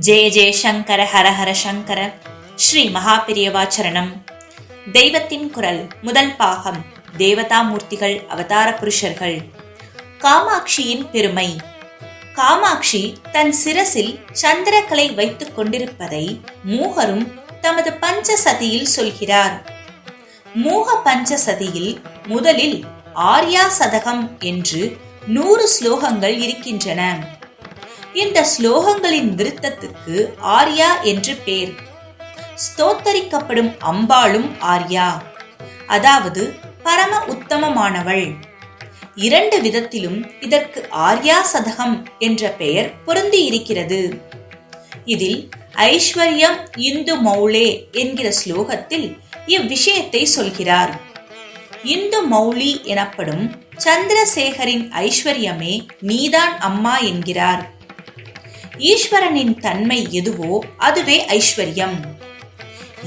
ஜெய ஜெய சங்கர ஹர ஹர சங்கர. ஸ்ரீ மகாபெரியவாச்சரணம். தெய்வத்தின் குரல் முதல் பாகம். தேவதா மூர்த்திகள் அவதார புருஷர்கள். காமாட்சியின் பெருமை. காமாட்சி தன் சிரசில் சந்திரக்கலை வைத்துக் கொண்டிருப்பதை மூகரும் தமது பஞ்சசதியில் சொல்கிறார். மூக பஞ்சசதியில் முதலில் ஆர்யா சதகம் என்று 100 ஸ்லோகங்கள் இருக்கின்றன. இந்த ஸ்லோகங்களின் விருத்தத்துக்கு ஆர்யா என்று பேர். ஸ்தோத்தரிக்கப்படும் அம்பாளும் ஆர்யா, அதாவது பரம உத்தமமானவள். 2 விதத்திலும் இதற்கு ஆர்யா சதகம் என்ற பெயர் பொருந்தி இருக்கிறது. இதில் ஐஸ்வர்யம் இந்து மௌலே என்கிற ஸ்லோகத்தில் இவ்விஷயத்தை சொல்கிறார். இந்து மௌலி எனப்படும் சந்திரசேகரின் ஐஸ்வர்யமே நீதான் அம்மா என்கிறார். ஈஸ்வரனின் தன்மை எதுவோ அதுவே ஐஸ்வர்யம்.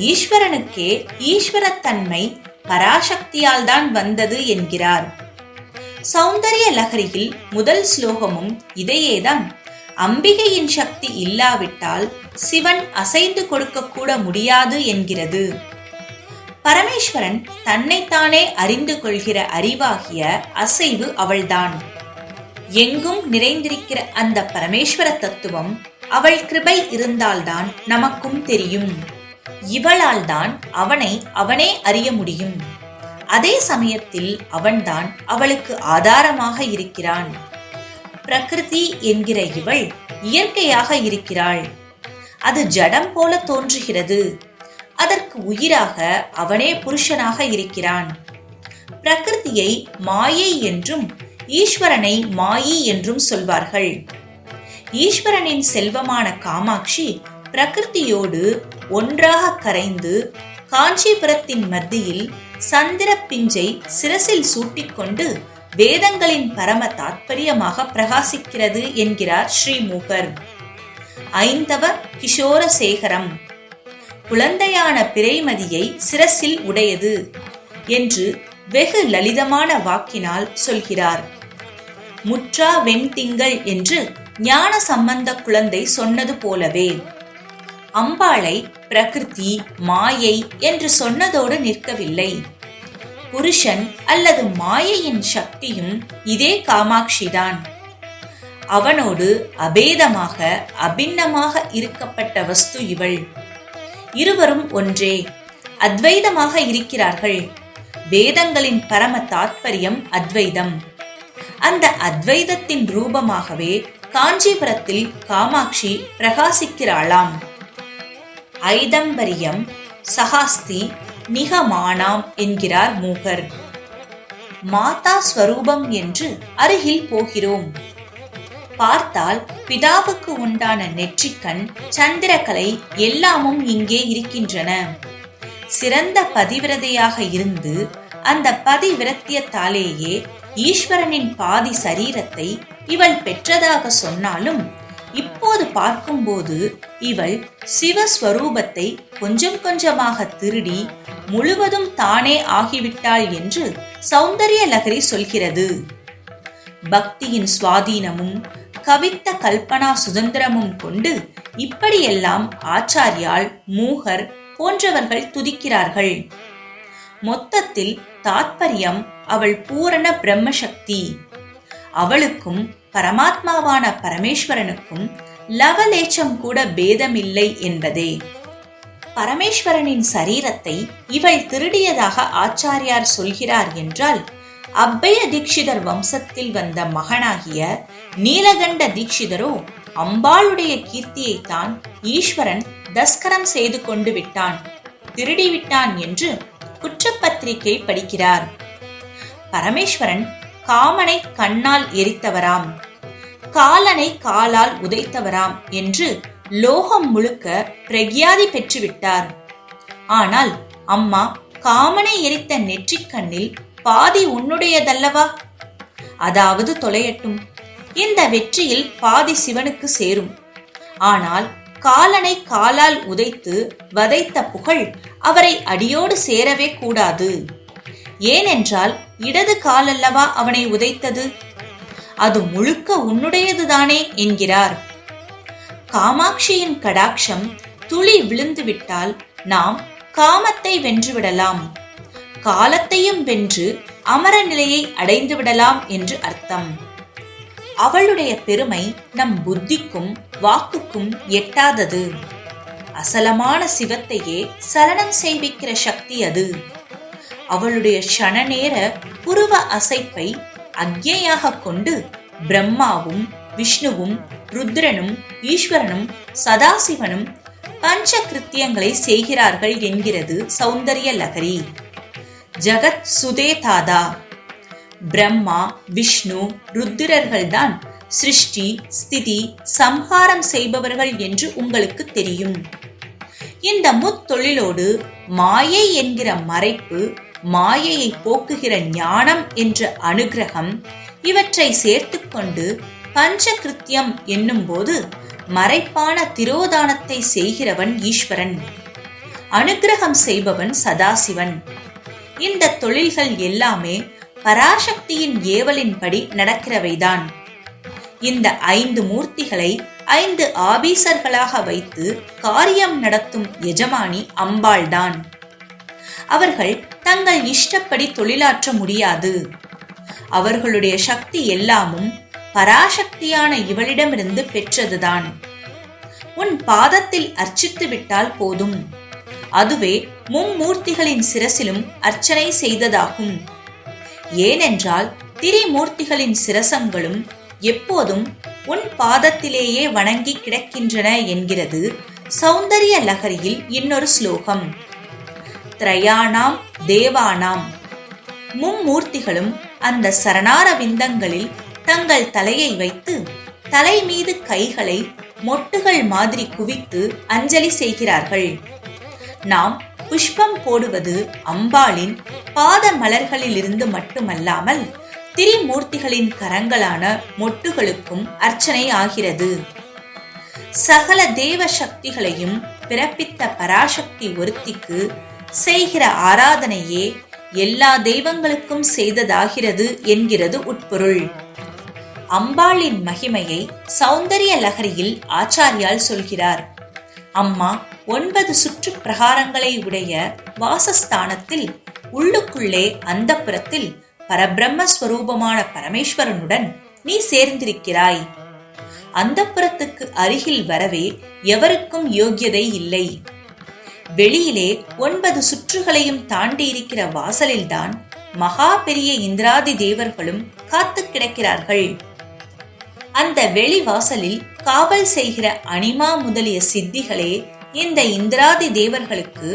ஈஸ்வரனுக்கே ஈஸ்வரத்தன்மை பராசக்தியால் தான் வந்தது என்கிறார். சௌந்தரிய லகரியில் முதல் ஸ்லோகமும் இதையேதான். அம்பிகையின் சக்தி இல்லாவிட்டால் சிவன் அசைந்து கொடுக்க கூட முடியாது என்கிறது. பரமேஸ்வரன் தன்னைத்தானே அறிந்து கொள்கிற அறிவாகிய அசைவு அவள்தான். எங்கும் நிறைந்திருக்கிற அந்த பரமேஸ்வர தத்துவம் அவள் கிருபை இருந்தால்தான் நமக்கும் தெரியும். இவளால் தான் அவனே அறிய முடியும். அதே சமயத்தில் அவன்தான் அவளுக்கு ஆதாரமாக இருக்கிறான். பிரகிருதி என்கிற இவள் இயற்கையாக இருக்கிறாள். அது ஜடம் போல தோன்றுகிறது. அதற்கு உயிராக அவனே புருஷனாக இருக்கிறான். பிரகிருதியை மாயை என்றும் ஈஸ்வரனை மாயி என்றும் சொல்வார்கள். ஈஸ்வரனின் செல்வமான காமாட்சி பிரகிருதியோடு ஒன்றாக கரைந்து காஞ்சிபுரத்தின் மத்தியில் சந்திர பிஞ்சை சிரசில் சூட்டிக்கொண்டு வேதங்களின் பரம தாத்பரியமாக பிரகாசிக்கிறது என்கிறார் ஸ்ரீமூகர். ஐந்தவ கிஷோர சேகரம், குழந்தையான பிறைமதியை சிரசில் உடையது என்று வெகு லலிதமான வாக்கினால் சொல்கிறார். முற்றா வெண்திங்கள் என்று ஞான சம்பந்த குழந்தை சொன்னது போலவே அம்பாளை பிரகிருதி மாயை என்று சொன்னதோடு நிற்கவில்லை. புருஷன் அல்லது மாயையின் சக்தியும் இதே காமாட்சிதான். அவனோடு அபேதமாக அபிண்ணமாக இருக்கப்பட்ட வஸ்து இவள். இருவரும் ஒன்றே, அத்வைதமாக இருக்கிறார்கள். வேதங்களின் பரம தாத்பரியம் அத்வைதம். அந்த அத்வைதத்தின் ரூபமாகவே காஞ்சிபுரத்தில் காமாட்சி பிரகாசிக்கிறாளாம். ஐதம்பரியம் சகாஸ்தி நிகமானாம் என்கிறார் மூகர். மாதா ஸ்வரூபம் என்று அருகில் போகிறோம். பார்த்தால் பிதாவுக்கு உண்டான நெற்றிக்கண், சந்திரகலை எல்லாமும் இங்கே இருக்கின்றன. சிறந்த பதிவிரதையாக இருந்து அந்த பதிவிரத்தியத்தாலேயே ஈஸ்வரனின் பாதி சரீரத்தை இவள் பெற்றதாக சொன்னாலும் இப்போது பார்க்கும்போது இவள் சிவஸ்வரூபத்தை கொஞ்சம் கொஞ்சமாக திருடி முழுவதும் தானே ஆகிவிட்டாள் என்று சௌந்தரிய லகரி சொல்கிறது. பக்தியின் சுவாதீனமும் கவித்த கல்பனா சுதந்திரமும் கொண்டு இப்படியெல்லாம் ஆச்சாரியால், மூகர் போன்றவர்கள் துதிக்கிறார்கள். மொத்தத்தில் தாத்பரியம் அவள் பூரண பிரம்மசக்தி. அவளுக்கும் பரமாத்மாவான பரமேஸ்வரனுக்கும் லவலேச்சம் கூட பேதமில்லை என்பதே. பரமேஸ்வரனின் சரீரத்தை இவள் திருடியதாக ஆச்சாரியார் சொல்கிறார் என்றால், அப்பைய தீட்சிதர் வம்சத்தில் வந்த மகனாகிய நீலகண்ட தீட்சிதரோ அம்பாளுடைய கீர்த்தியைத்தான் ஈஸ்வரன் தஸ்கரம் செய்து கொண்டு விட்டான், திருடிவிட்டான் என்று குற்றப்பத்திரிகை படிக்கிறார். பரமேஸ்வரன் காமனை கண்ணால் எரித்தவராம், காலனை காலால் உதைத்தவராம் என்று லோகம் முழுக்க பிரக்யாதி பெற்றுவிட்டார். ஆனால் அம்மா, காமனை எரித்த நெற்றிக்கண்ணில் பாதி உன்னுடையதல்லவா? அதாவது தொலையட்டும், இந்த வெற்றியில் பாதி சிவனுக்கு சேரும். ஆனால் காலனை காலால் உதைத்து வதைத்த புகழ் அவரை அடியோடு சேரவே கூடாது. ஏனென்றால் இடது காலல்லவா அவனை உதைத்தது, அது முழுக்க உன்னுடையதுதானே என்கிறார். காமாட்சியின் கடாட்சம் துளி விழுந்துவிட்டால் நாம் காமத்தை வென்றுவிடலாம், காலத்தையும் வென்று அமர நிலையை அடைந்து விடலாம் என்று அர்த்தம். அவளுடைய பெருமை நம் புத்திக்கும் வாக்குக்கும் எட்டாதது. அசலமான சிவத்தையே சலனம் செய்விக்கிற சக்தி அது. அவளுடைய க்ஷணநேர புருவ அசைப்பை அக்ஞையாக கொண்டு பிரம்மாவும் விஷ்ணுவும் ருத்ரனும் ஈஸ்வரனும் சதாசிவனும் பஞ்ச கிருத்தியங்களை செய்கிறார்கள் என்கிறது சௌந்தரிய லகரி. ஜகத் சுதேதாதா. பிரம்மா விஷ்ணு ருத்திரர்கள்தான் சிருஷ்டி ஸ்திதி சம்ஹாரம் செய்பவர்கள் என்று உங்களுக்கு தெரியும். இந்த முத்தொழிலோடு மாயை என்கிற மறைப்பு, மாயையை போக்குகிற ஞானம் என்ற அனுகிரகம், இவற்றை சேர்த்துக்கொண்டு பஞ்ச கிருத்தியம் என்னும் போது மறைப்பான திரோதானத்தை செய்கிறவன் ஈஸ்வரன், அனுகிரகம் செய்பவன் சதாசிவன். இந்த தொழில்கள் எல்லாமே பராசக்தியின் ஏவலின்படி நடக்கிறவைதான். இந்த 5 மூர்த்திகளை 5 ஆபீசர்களாக வைத்து காரியம் நடத்தும் எஜமானி அம்பாள்தான். அவர்கள் தங்கள் இஷ்டப்படி தொழிலாற்ற முடியாது. அவர்களுடைய சக்தி எல்லாமும் பராசக்தியான இவளிடமிருந்து பெற்றதுதான். உன் பாதத்தில் அர்ச்சித்து விட்டால் போதும், அதுவே மும்மூர்த்திகளின் சிரசிலும் அர்ச்சனை செய்ததாகும். ஏனென்றால் திரிமூர்த்திகளின் சிரசங்களும் எப்போதும் உன் பாதத்திலேயே வணங்கி கிடக்கின்றன என்கிறது சௌந்தரிய லகரியில் இன்னொரு ஸ்லோகம். திரயாணாம் தேவானாம். மும்மூர்த்திகளும் அந்த சரணார விந்தங்களில் தங்கள் தலையை வைத்து தலை மீது கைகளை மொட்டுகள் மாதிரி குவித்து அஞ்சலி செய்கிறார்கள். நாம் புஷ்பம் போடுவது அம்பாளின் பாத மலர்களிலிருந்து மட்டுமல்லாமல் திரிமூர்த்திகளின் கரங்களான மொட்டுகளுக்கும் அர்ச்சனை ஆகிறது. சகல தேவ சக்திகளையும் பிறப்பித்த பராசக்தி ஒருத்திக்கு செய்கிற ஆராதனையே எல்லா தெய்வங்களுக்கும் செய்ததாகிறது என்கிறது உட்பொருள். அம்பாளின் மகிமையை சௌந்தரிய லகரியில் ஆச்சாரியால் சொல்கிறார். அம்மா 9 சுற்று பிரகாரங்களை உடைய வாசஸ்தானத்தில் உள்ளுக்குள்ளே அந்தப்புரத்தில் பரபிரம்மஸ்வரூபமான பரமேஸ்வரனுடன் நீ சேர்ந்திருக்கிறாய். அந்தப்புரத்துக்கு அருகில் வரவே எவருக்கும் யோக்கியதை இல்லை. வெளியிலே 9 சுற்றுகளையும் தாண்டி இருக்கிற வாசலில்தான் மகா பெரிய இந்திராதி தேவர்களும் காத்து கிடக்கிறார்கள். அந்த வெளி வாசலில் காவல் செய்கிற அனிமா முதலிய சித்திகளே இந்த இந்திராதி தேவர்களுக்கு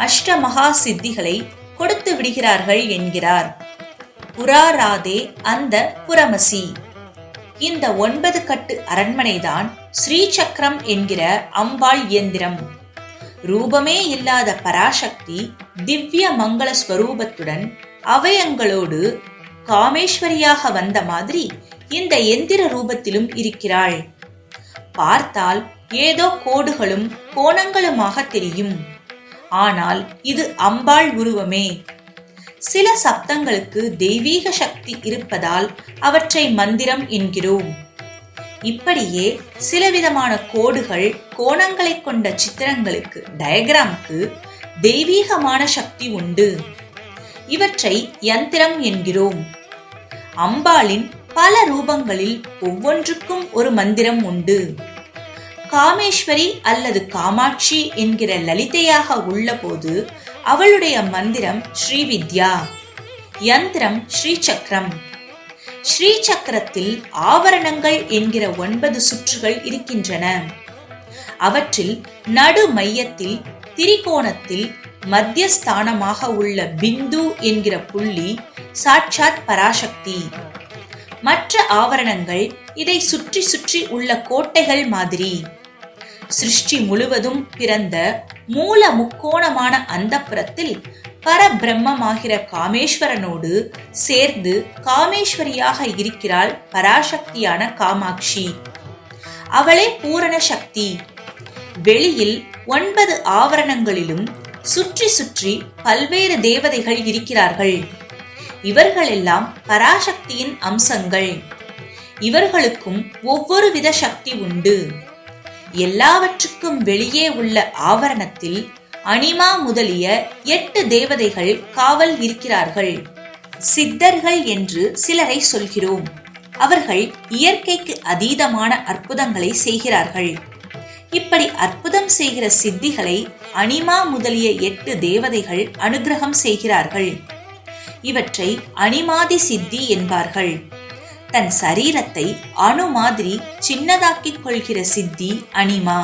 அஷ்டமகா சித்திகளை கொடுத்து விடுகிறார்கள் என்கிறார். புராராதே அந்த புரமசி. இந்த 9 கட்டு அரண்மனைதான் ஸ்ரீசக்கரம் என்கிற அம்பாள் இயந்திரம். ரூபமே இல்லாத பராசக்தி திவ்ய மங்கள ஸ்வரூபத்துடன் அவயங்களோடு காமேஸ்வரியாக வந்த மாதிரி இந்த எந்திர ரூபத்திலும் இருக்கிறாள். பார்த்தால் ஏதோ கோடுகளும் கோணங்களுமாக தெரியும். ஆனால் இது அம்பாள் உருவமே. சில சப்தங்களுக்கு தெய்வீக சக்தி இருப்பதால் அவற்றை மந்திரம் என்கிறோம். இப்படியே சிலவிதமான கோடுகள் கோணங்களை கொண்ட சித்திரங்களுக்கு டயகிராமுக்கு தெய்வீகமான சக்தி உண்டு. இவற்றை யந்திரம் என்கிறோம். அம்பாளின் பல ரூபங்களில் ஒவ்வொன்றுக்கும் ஒரு மந்திரம் உண்டு. காமேஸ்வரி அல்லது காமாட்சி என்கிற லலிதையாக உள்ள போது அவளுடைய மந்திரம் ஸ்ரீவித்யா, யந்திரம் ஸ்ரீசக்கரம். ஸ்ரீசக்கரத்தில் ஆவரணங்கள் என்கிற 9 சுற்றுகள் இருக்கின்றன. அவற்றில் நடு மையத்தில் திரிகோணத்தில் மத்தியஸ்தானமாக உள்ள பிந்து என்கிற புள்ளி சாட்சாத் பராசக்தி. மற்ற ஆவரணங்கள் இதை சுற்றி சுற்றி உள்ள கோட்டைகள் மாதிரி. சிருஷ்டி முழுவதும் பிறந்த மூல முக்கோணமான அந்தப்புரத்தில் பரபிரம்மமாகிற காமேஸ்வரனோடு சேர்ந்து காமேஸ்வரியாக இருக்கிறாள் பராசக்தியான காமாட்சி. அவளே பூரண சக்தி. வெளியில் 9 ஆவரணங்களிலும் சுற்றி சுற்றி பல்வேறு தேவதைகள் இருக்கிறார்கள். இவர்களெல்லாம் பராசக்தியின் அம்சங்கள். இவர்களுக்கும் ஒவ்வொரு வித சக்தி உண்டு. எல்லாவற்றுக்கும் வெளியே உள்ள ஆவரணத்தில் அனிமா முதலிய 8 தேவதைகள் காவல் இருக்கிறார்கள். சித்தர்கள் என்று சிலரை சொல்கிறோம். அவர்கள் இயற்கைக்கு அதீதமான அற்புதங்களை செய்கிறார்கள். இப்படி அற்புதம் செய்கிற சித்திகளை அனிமா முதலிய 8 தேவதைகள் அனுகிரகம் செய்கிறார்கள். இவற்றை அனிமாதி சித்தி என்பார்கள். தன் சரீரத்தை அணு மாதிரி சின்னதாக்கிக் கொள்கிற சித்தி அனிமா.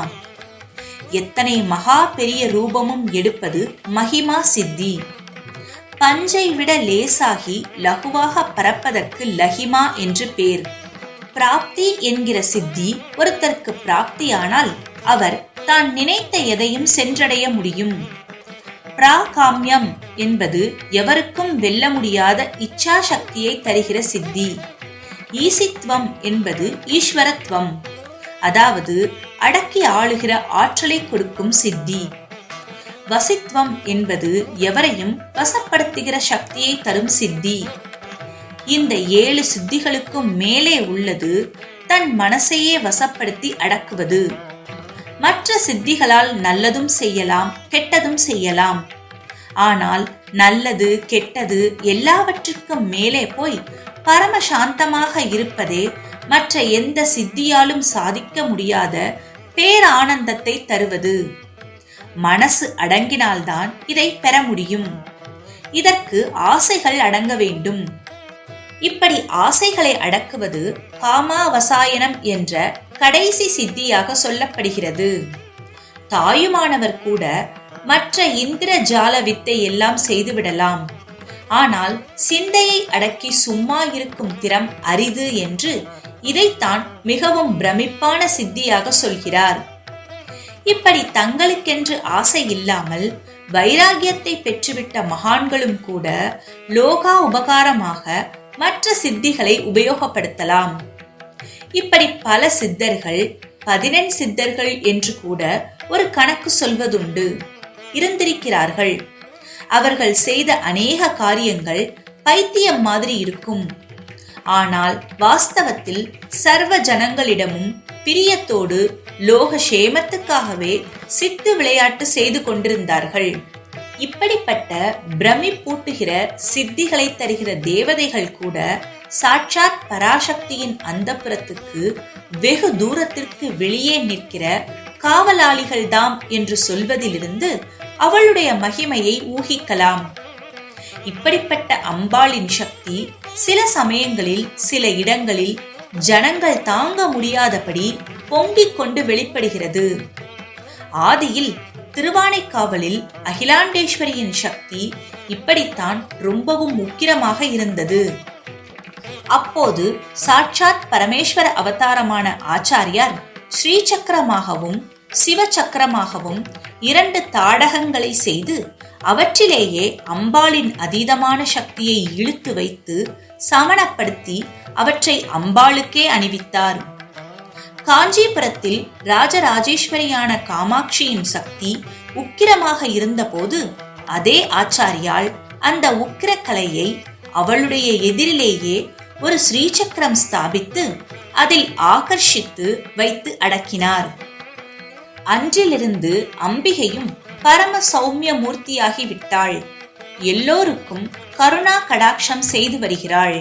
எத்தனை மகா பெரிய ரூபமும் எடுப்பது மகிமா சித்தி. பஞ்சை விட லேசாகி லகுவாக பறப்பதற்கு லஹிமா என்று பேர். பிராப்தி என்கிற சித்தி ஒருத்தருக்கு பிராப்தியானால் அவர் தான் நினைத்த எதையும் சென்றடைய முடியும். பிராகாமியம் என்பது எவருக்கும் வெல்ல முடியாத இச்சா சக்தியை தருகிற சித்தி. ஈசித்வம் என்பது ஈஸ்வரத்வம், அதாவது அடக்கி ஆளுகிற ஆற்றலை கொடுக்கும் சித்தி. வசித்வம் என்பது எவரையும் வசப்படுத்துகிற சக்தியை தரும் சித்தி. இந்த 7 சித்திகளுக்கும் மேலே உள்ளது தன் மனசையே வசப்படுத்தி அடக்குவது. மற்ற சித்திகளால் நல்லதும் செய்யலாம், கெட்டதும் செய்யலாம். ஆனால் நல்லது கெட்டது எல்லாவற்றுக்கும் மேலே போய் பரமசாந்தமாக இருப்பதே மற்ற எந்த சித்தியாலும் சாதிக்க முடியாத பேரானந்தத்தை தருவது. மனசு அடங்கினால்தான் இதை பெற முடியும். இதற்கு ஆசைகள் அடங்க வேண்டும். இப்படி ஆசைகளை அடக்குவது காமாவசாயனம் என்ற கடைசி சித்தியாக சொல்லப்படுகிறது. தாயுமானவர் கூட மற்ற இந்திர ஜால வித்தை எல்லாம் செய்துவிடலாம். ஆனால் சிந்தையை அடக்கி சும்மா இருக்கும் திறம் அரிது என்று இதைத்தான் மிகவும் பிரமிப்பான சித்தியாக சொல்கிறார். இப்படி தங்களுக்கென்று ஆசை இல்லாமல் வைராகியத்தை பெற்றுவிட்ட மகான்களும் கூட லோகா உபகாரமாக மற்ற சித்திகளை உபயோகப்படுத்தலாம். இப்படி பல சித்தர்கள் 14 சித்தர்கள் என்று கூட ஒரு கணக்கு சொல்வதுண்டு, இருந்திருக்கிறார்கள். அவர்கள் செய்த அநேக காரியங்கள் பைத்தியம் மாதிரி இருக்கும். ஆனால் வாஸ்தவத்தில் சர்வ ஜனங்களிடமும் பிரியத்தோடு லோக சேமத்துக்காகவே சித்து விளையாட்டு செய்து கொண்டிருந்தார்கள். இப்படிப்பட்ட பிரமிப்பூட்டுகிற சித்திகளை தருகிற தேவதைகள் கூட சாட்சாத் பராசக்தியின் அந்தப்புரத்துக்கு வெகு தூரத்திற்கு வெளியே நிற்கிற காவலாளிகள்தாம் என்று சொல்வதிலிருந்து அவளுடைய மகிமையை ஊகிக்கலாம். இப்படிப்பட்ட அம்பாளின் சக்தி சில சமயங்களில் சில இடங்களில் ஜனங்கள் தாங்க முடியாதபடி பொங்கிக் கொண்டு வெளிப்படுகிறது. ஆதியில் திருவானைக்காவலில் அகிலாண்டேஸ்வரியின் சக்தி இப்படித்தான் ரொம்பவும் உக்கிரமாக இருந்தது. அப்போது சாட்சாத் பரமேஸ்வர அவதாரமான ஆச்சாரியார் ஸ்ரீ சக்கரமாகவும் சிவ சக்கரமாகவும் 2 தாடகங்களை செய்து அவற்றிலேயே அம்பாளின் அதீதமான சக்தியை இழுத்து வைத்து சமணப்படுத்தி அவற்றை அம்பாளுக்கே அணிவித்தார். காஞ்சிபுரத்தில் ராஜராஜேஸ்வரியான காமாட்சியின் சக்தி உக்கிரமாக இருந்தபோது அதே ஆச்சாரியால் அந்த உக்கிர கலையை அவளுடைய எதிரிலேயே ஒரு ஸ்ரீசக்கரம் ஸ்தாபித்து அதில் ஆகர்ஷித்து வைத்து அடக்கினார். அன்றிலிருந்து அம்பிகையும் பரம சௌமிய மூர்த்தியாகி விட்டாள். எல்லோருக்கும் கருணா கடாட்சம் செய்து வருகிறாள்.